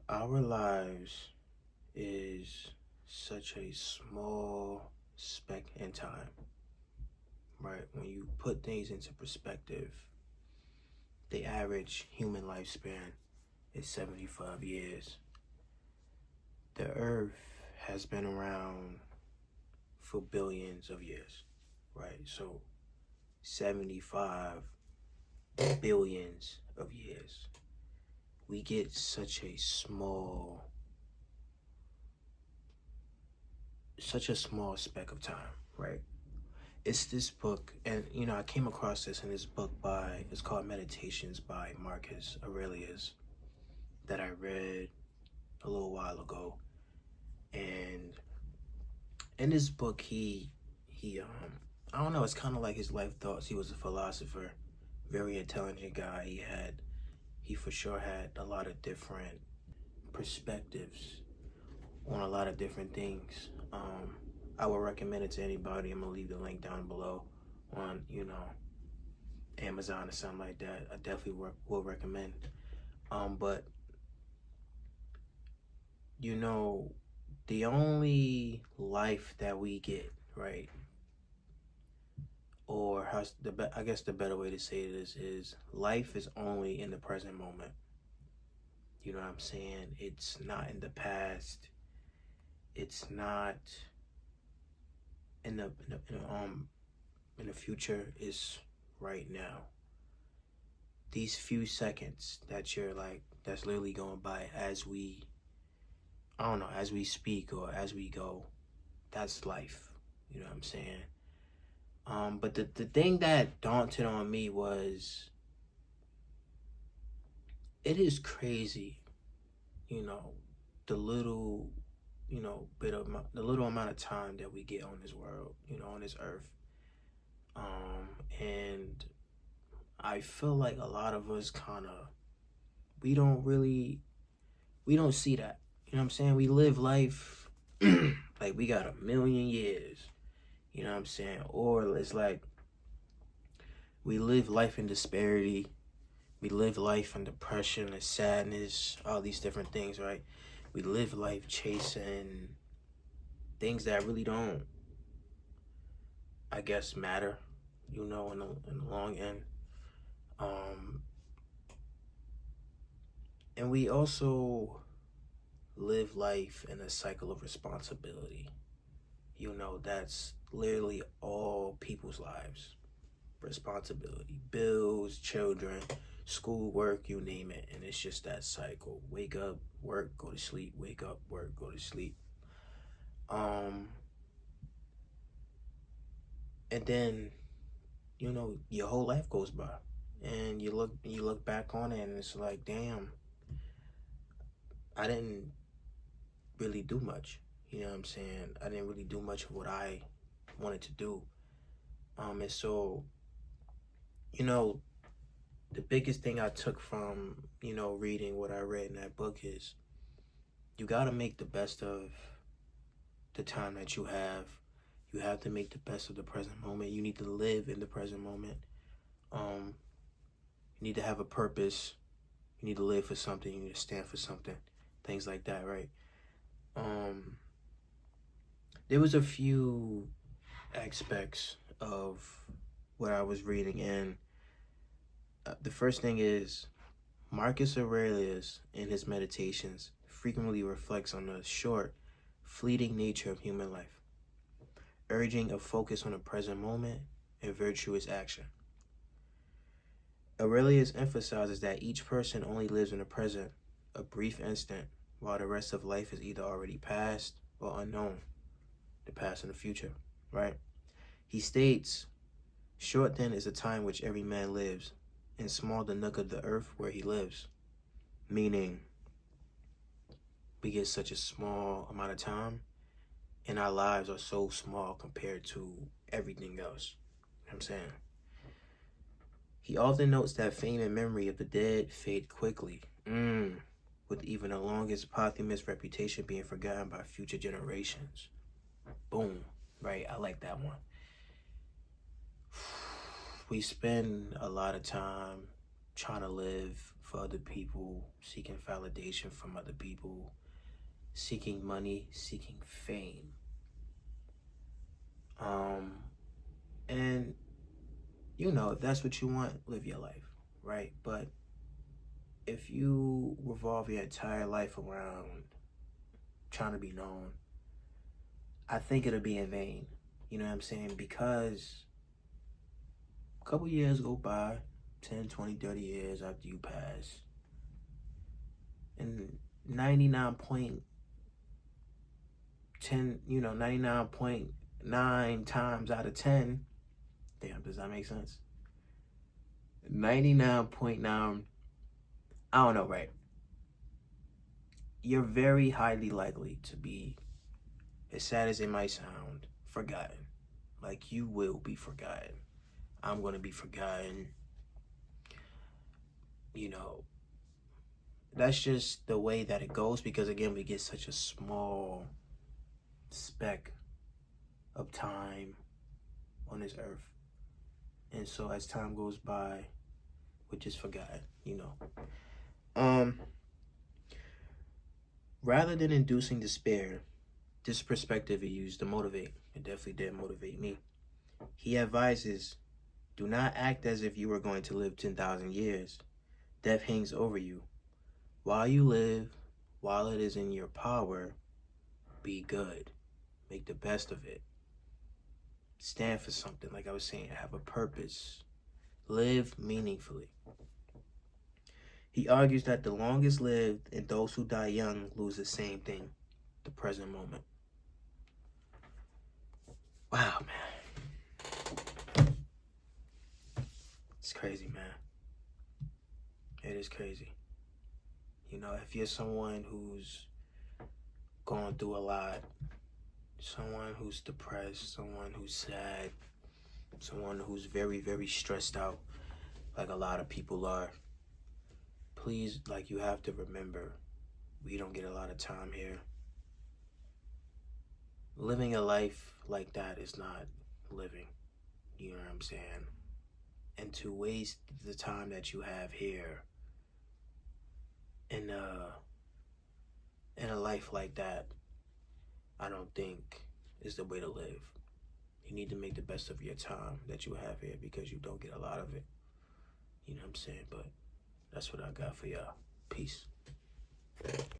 Our lives is such a small speck in time, right? When you put things into perspective, the average human lifespan is 75 years. The earth has been around for billions of years, right? So 75 billions of years. We get such a small speck of time, right? It's this book, and I came across this in this book it's called Meditations by Marcus Aurelius, that I read a little while ago. And in this book, he I don't know, it's kind of like his life thoughts. He was a philosopher, very intelligent guy. He for sure had a lot of different perspectives on a lot of different things. I would recommend it to anybody. I'm gonna leave the link down below on Amazon or something like that. I definitely will recommend. But the only life that we get, right? Or I guess the better way to say this is life is only in the present moment. You know what I'm saying? It's not in the past. It's not in the future. It's right now. These few seconds that that's literally going by as we, I don't know, as we speak or as we go, that's life. You know what I'm saying? But the thing that daunted on me was, it is crazy, you know, the little, the little amount of time that we get on this world, on this earth. And I feel like a lot of us we don't see that. You know what I'm saying? We live life like we got 1,000,000 years. You know what I'm saying? Or it's like we live life in disparity. We live life in depression and sadness, all these different things, right? We live life chasing things that really don't, I guess, matter, in the long end. And we also live life in a cycle of responsibility. That's literally all people's lives. Responsibility, bills, children, school, work, you name it. And it's just that cycle. Wake up, work, go to sleep, wake up, work, go to sleep. And then, your whole life goes by. And you look back on it and it's like, damn, I didn't really do much. You know what I'm saying? I didn't really do much of what I wanted to do. And so, the biggest thing I took from, reading what I read in that book is you got to make the best of the time that you have. You have to make the best of the present moment. You need to live in the present moment. You need to have a purpose. You need to live for something. You need to stand for something. Things like that, right? There was a few aspects of what I was reading, and the first thing is Marcus Aurelius in his meditations frequently reflects on the short, fleeting nature of human life, urging a focus on the present moment and virtuous action. Aurelius emphasizes that each person only lives in the present, a brief instant, while the rest of life is either already past or unknown, the past and the future, right? He states, short then is a time which every man lives, and small the nook of the earth where he lives. Meaning, we get such a small amount of time, and our lives are so small compared to everything else. You know what I'm saying? He often notes that fame and memory of the dead fade quickly, with even the longest posthumous reputation being forgotten by future generations. Boom, right? I like that one. We spend a lot of time trying to live for other people, seeking validation from other people, seeking money, seeking fame. And you know, if that's what you want, live your life, right? But if you revolve your entire life around trying to be known, I think it'll be in vain. You know what I'm saying? Because a couple years go by, 10, 20, 30 years after you pass, and 99.9 times out of 10, damn, does that make sense? 99.9, I don't know, right? You're very highly likely to be, as sad as it might sound, forgotten. Like, you will be forgotten. I'm going to be forgotten. You know, that's just the way that it goes, because again, we get such a small speck of time on this earth. And so as time goes by, we're just forgotten, you know. Rather than inducing despair, this perspective he used to motivate. It definitely did motivate me. He advises, do not act as if you were going to live 10,000 years. Death hangs over you. While you live, while it is in your power, be good. Make the best of it. Stand for something, like I was saying, have a purpose. Live meaningfully. He argues that the longest lived and those who die young lose the same thing, the present moment. Wow, man. It's crazy, man. It is crazy. You know, if you're someone who's going through a lot, someone who's depressed, someone who's sad, someone who's very, very stressed out, like a lot of people are, please, like, you have to remember, we don't get a lot of time here. Living a life like that is not living. You know what I'm saying? And to waste the time that you have here in a life like that, I don't think is the way to live. You need to make the best of your time that you have here, because you don't get a lot of it. You know what I'm saying? But that's what I got for y'all. Peace.